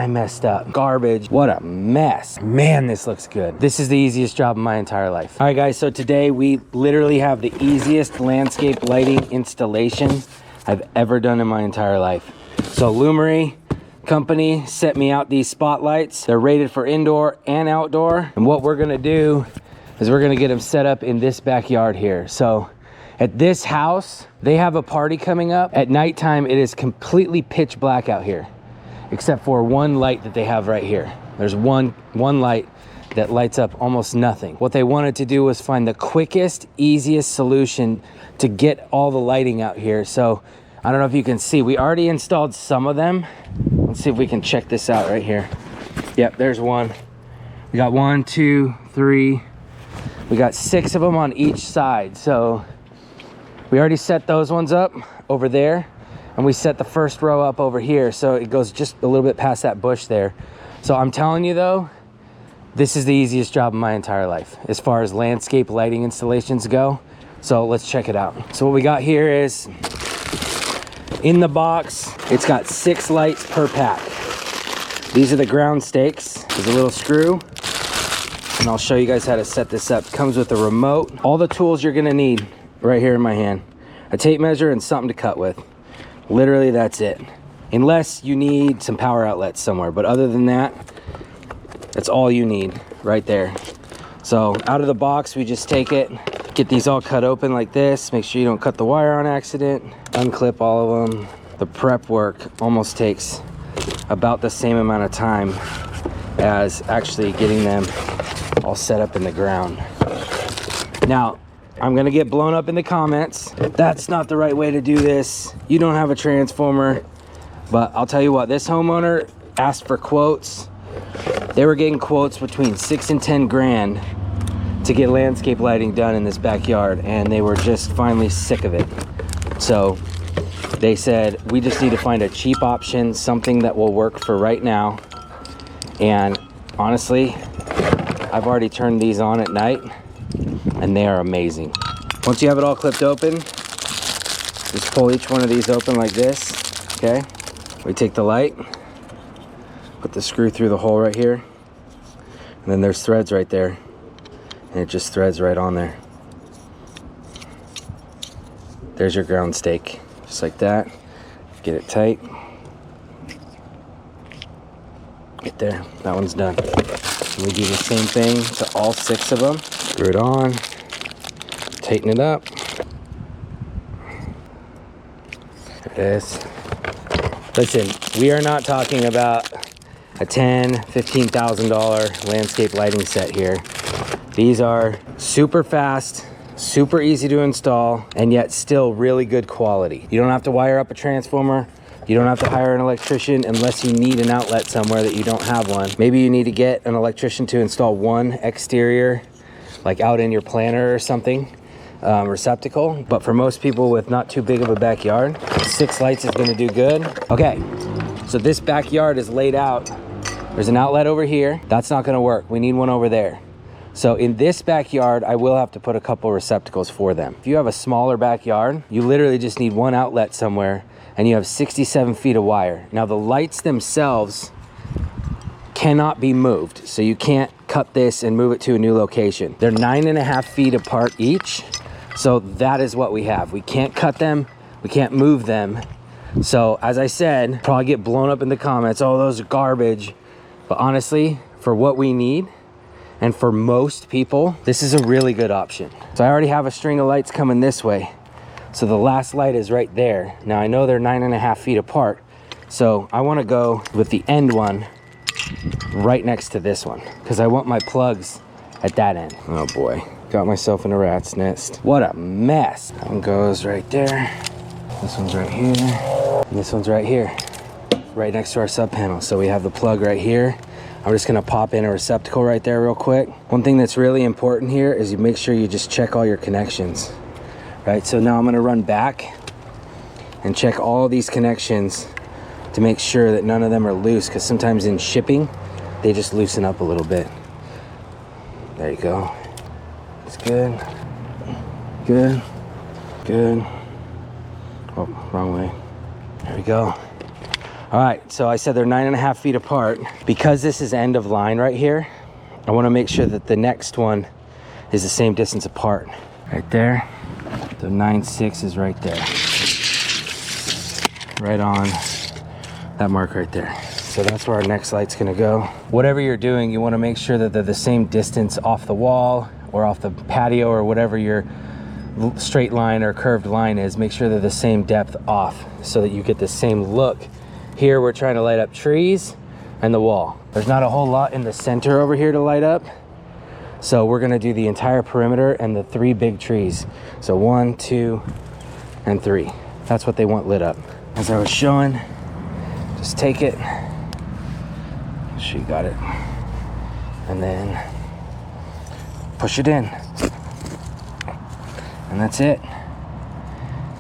I messed up. Garbage. What a mess. Man, this looks good. This is the easiest job of my entire life. All right, guys, so today we literally have the easiest landscape lighting installation I've ever done in my entire life. So Lumary company sent me out these spotlights. They're rated for indoor and outdoor. And what we're gonna do is we're gonna get them set up in this backyard here. So at this house, they have a party coming up. At nighttime, it is completely pitch black out here, except for one light that they have right here. There's one light that lights up almost nothing. What they wanted to do was find the quickest, easiest solution to get all the lighting out here. So I don't know if you can see, we already installed some of them. Let's see if we can check this out right here. Yep, there's one. We got 1, 2, 3. We got 6 of them on each side. So we already set those ones up over there, and we set the first row up over here. So it goes just a little bit past that bush there. So I'm telling you though, this is the easiest job of my entire life as far as landscape lighting installations go. So let's check it out. So what we got here is, in the box, it's got 6 lights per pack. These are the ground stakes. There's a little screw, and I'll show you guys how to set this up. Comes with a remote. All the tools you're gonna need right here in my hand. A tape measure and something to cut with. Literally, that's it. Unless you need some power outlets somewhere, but other than that, that's all you need right there. So out of the box, we just take it, get these all cut open like this. Make sure you don't cut the wire on accident. Unclip all of them. The prep work almost takes about the same amount of time as actually getting them all set up in the ground. Now, I'm gonna get blown up in the comments. That's not the right way to do this. You don't have a transformer. But I'll tell you what, this homeowner asked for quotes. They were getting quotes between 6 and 10 grand to get landscape lighting done in this backyard, and they were just finally sick of it. So they said, we just need to find a cheap option, something that will work for right now. And honestly, I've already turned these on at night, and they are amazing. Once you have it all clipped open, just pull each one of these open like this, okay? We take the light, put the screw through the hole right here, and then there's threads right there, and it just threads right on there. There's your ground stake, just like that. Get it tight. Get there, that one's done. And we do the same thing to all 6 of them. Screw it on, tighten it up. There it is. Listen, we are not talking about a $10,000, $15,000 landscape lighting set here. These are super fast, super easy to install, and yet still really good quality. You don't have to wire up a transformer. You don't have to hire an electrician unless you need an outlet somewhere that you don't have one. Maybe you need to get an electrician to install one exterior, like out in your planter or something, receptacle. But for most people with not too big of a backyard, 6 lights is gonna do good. Okay, so this backyard is laid out. There's an outlet over here. That's not gonna work. We need one over there. So in this backyard, I will have to put a couple receptacles for them. If you have a smaller backyard, you literally just need one outlet somewhere, and you have 67 feet of wire. Now the lights themselves cannot be moved, so you can't cut this and move it to a new location. They're 9.5 feet apart each, so that is what we have. We can't cut them, we can't move them. So as I said, probably get blown up in the comments, oh, those are garbage. But honestly, for what we need, and for most people, this is a really good option. So I already have a string of lights coming this way. So the last light is right there. Now I know they're 9.5 feet apart, so I wanna go with the end one right next to this one, because I want my plugs at that end. Oh boy, got myself in a rat's nest. What a mess. That one goes right there. This one's right here, and this one's right here, right next to our sub panel. So we have the plug right here. I'm just gonna pop in a receptacle right there real quick. One thing that's really important here is you make sure you just check all your connections, right? So now I'm gonna run back and check all these connections to make sure that none of them are loose, because sometimes in shipping, they just loosen up a little bit. There you go. It's good, good, good. Oh, wrong way. There we go. All right, so I said they're 9.5 feet apart. Because this is end of line right here, I want to make sure that the next one is the same distance apart. Right there. The 9.6 is right there. Right on that mark right there. So that's where our next light's gonna go. Whatever you're doing, you wanna make sure that they're the same distance off the wall or off the patio or whatever your straight line or curved line is. Make sure they're the same depth off so that you get the same look. Here we're trying to light up trees and the wall. There's not a whole lot in the center over here to light up. So we're gonna do the entire perimeter and the 3 big trees. So 1, 2, and 3. That's what they want lit up. As I was showing, just take it. She got it. And then push it in. And that's it.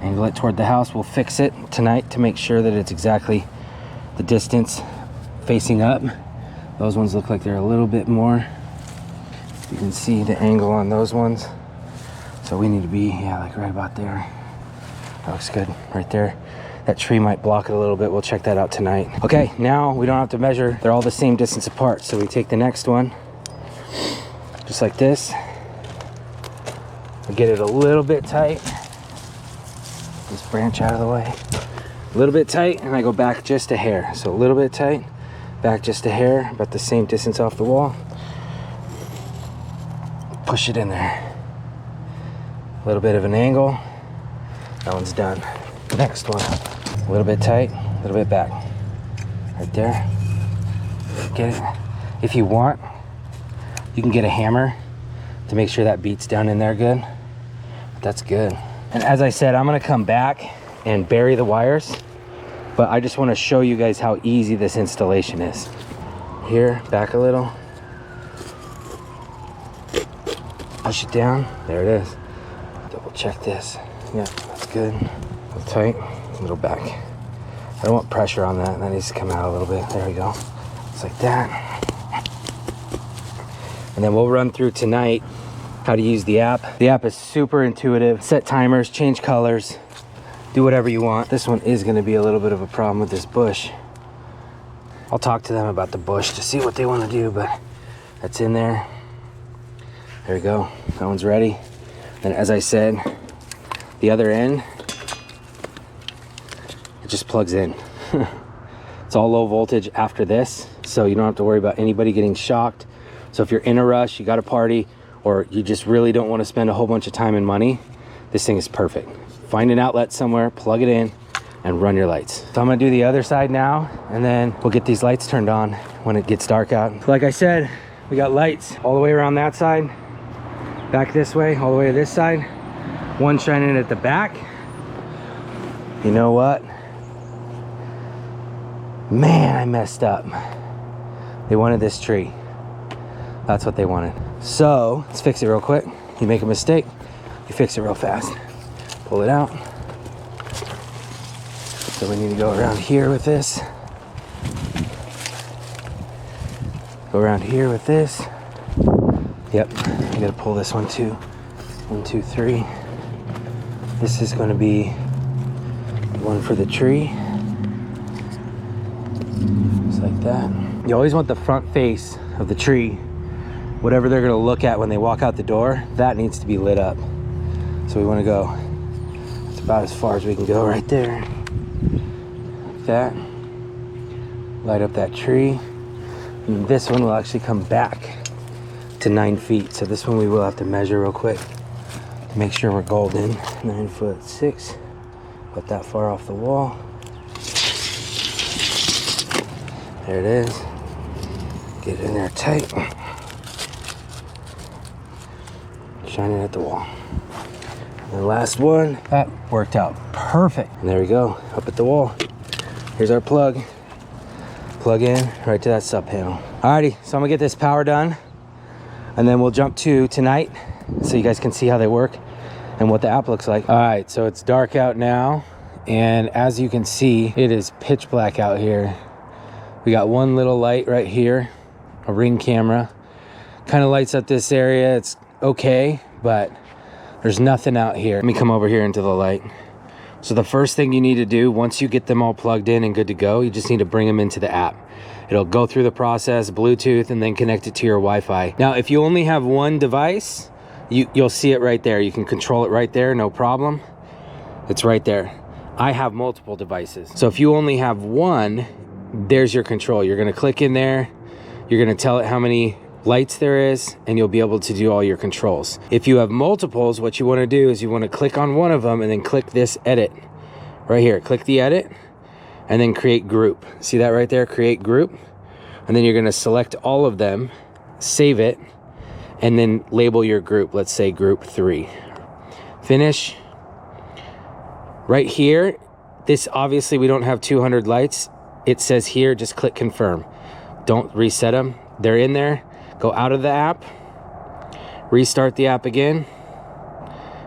Angle it toward the house. We'll fix it tonight to make sure that it's exactly the distance facing up. Those ones look like they're a little bit more. You can see the angle on those ones. So we need to be, yeah, like right about there. That looks good right there. That tree might block it a little bit. We'll check that out tonight. Okay, now we don't have to measure. They're all the same distance apart. So we take the next one, just like this. We get it a little bit tight. This branch out of the way. A little bit tight, and I go back just a hair. So a little bit tight, back just a hair, about the same distance off the wall. Push it in there. A little bit of an angle. That one's done. Next one. A little bit tight, a little bit back. Right there. Get it? If you want, you can get a hammer to make sure that beats down in there good. But that's good. And as I said, I'm gonna come back and bury the wires, but I just wanna show you guys how easy this installation is. Here, back a little. Push it down, there it is. Double check this. Yeah, that's good. A little tight, a little back. I don't want pressure on that. That needs to come out a little bit. There we go. Just like that. And then we'll run through tonight how to use the app. The app is super intuitive. Set timers, change colors, do whatever you want. This one is gonna be a little bit of a problem with this bush. I'll talk to them about the bush to see what they wanna do, but that's in there. There we go. That one's ready. And as I said, the other end, it just plugs in. It's all low voltage after this, so you don't have to worry about anybody getting shocked. So if you're in a rush, you got a party, or you just really don't want to spend a whole bunch of time and money, this thing is perfect. Find an outlet somewhere, plug it in, and run your lights. So I'm gonna do the other side now, and then we'll get these lights turned on when it gets dark out. Like I said, we got lights all the way around that side, back this way, all the way to this side. One shining at the back. You know what? Man, I messed up. They wanted this tree. That's what they wanted. So let's fix it real quick. You make a mistake, you fix it real fast. Pull it out. So we need to go around here with this. Go around here with this. Yep, you gotta pull this one too. 1, 2, 3. This is gonna be one for the tree. Just like that. You always want the front face of the tree, whatever they're gonna look at when they walk out the door, that needs to be lit up. So we wanna go, it's about as far as we can go right there. Like that. Light up that tree. And this one will actually come back to 9 feet. So this one we will have to measure real quick to make sure we're golden. 9'6", about that far off the wall. There it is. Get it in there tight. Shine it at the wall. And the last one, that worked out perfect. And there we go, up at the wall. Here's our plug. Plug in right to that sub panel. Alrighty, so I'm gonna get this power done, and then we'll jump to tonight so you guys can see how they work and what the app looks like. All right, so it's dark out now, and as you can see, it is pitch black out here. We got one little light right here, a ring camera. Kind of lights up this area. It's okay, but there's nothing out here. Let me come over here into the light. So the first thing you need to do, once you get them all plugged in and good to go, you just need to bring them into the app. It'll go through the process, Bluetooth, and then connect it to your Wi-Fi. Now, if you only have one device, you'll see it right there. You can control it right there, no problem. It's right there. I have multiple devices. So if you only have one, there's your control. You're gonna click in there, you're gonna tell it how many lights there is, and you'll be able to do all your controls. If you have multiples, what you wanna do is you wanna click on one of them and then click this edit. Right here, click the edit, and then create group. See that right there, create group? And then you're gonna select all of them, save it, and then label your group. Let's say group 3. Finish. Right here, this obviously we don't have 200 lights. It says here, just click confirm. Don't reset them. They're in there. Go out of the app, restart the app again,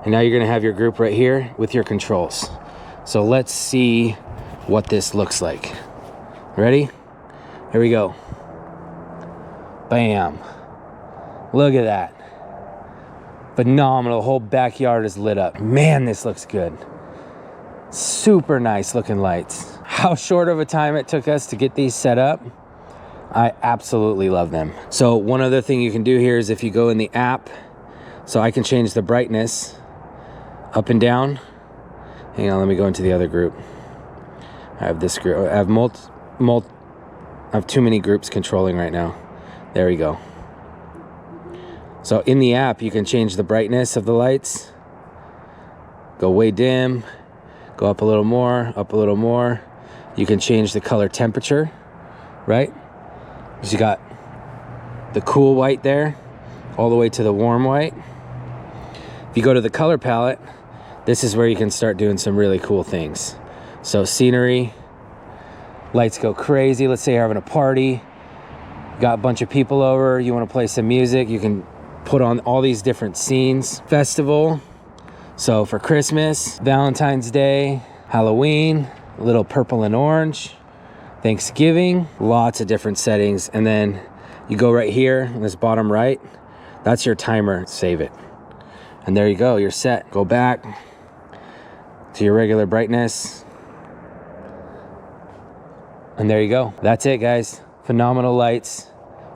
and now you're gonna have your group right here with your controls. So let's see what this looks like. Ready? Here we go. Bam. Look at that. Phenomenal. The whole backyard is lit up. Man, this looks good. Super nice looking lights. How short of a time it took us to get these set up. I absolutely love them. So one other thing you can do here is if you go in the app, so I can change the brightness up and down. Hang on, let me go into the other group. I have this group. I have too many groups controlling right now. There we go. So in the app, you can change the brightness of the lights. Go way dim, go up a little more, up a little more. You can change the color temperature, right? So you got the cool white there, all the way to the warm white. If you go to the color palette, this is where you can start doing some really cool things. So scenery, lights go crazy. Let's say you're having a party, got a bunch of people over, you want to play some music, you can put on all these different scenes. Festival, so for Christmas, Valentine's Day, Halloween, a little purple and orange, Thanksgiving, lots of different settings. And then you go right here in this bottom right, that's your timer. Save it. And there you go, you're set. Go back to your regular brightness. And there you go. That's it, guys. Phenomenal lights,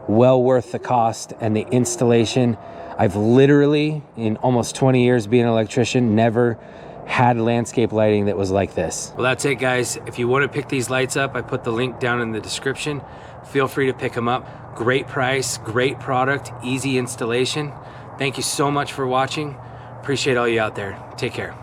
well worth the cost and the installation. I've literally, in almost 20 years being an electrician, never had landscape lighting that was like this. Well, that's it, guys. If you want to pick these lights up, I put the link down in the description. Feel free to pick them up. Great price, great product, easy installation. Thank you so much for watching. Appreciate all you out there. Take care.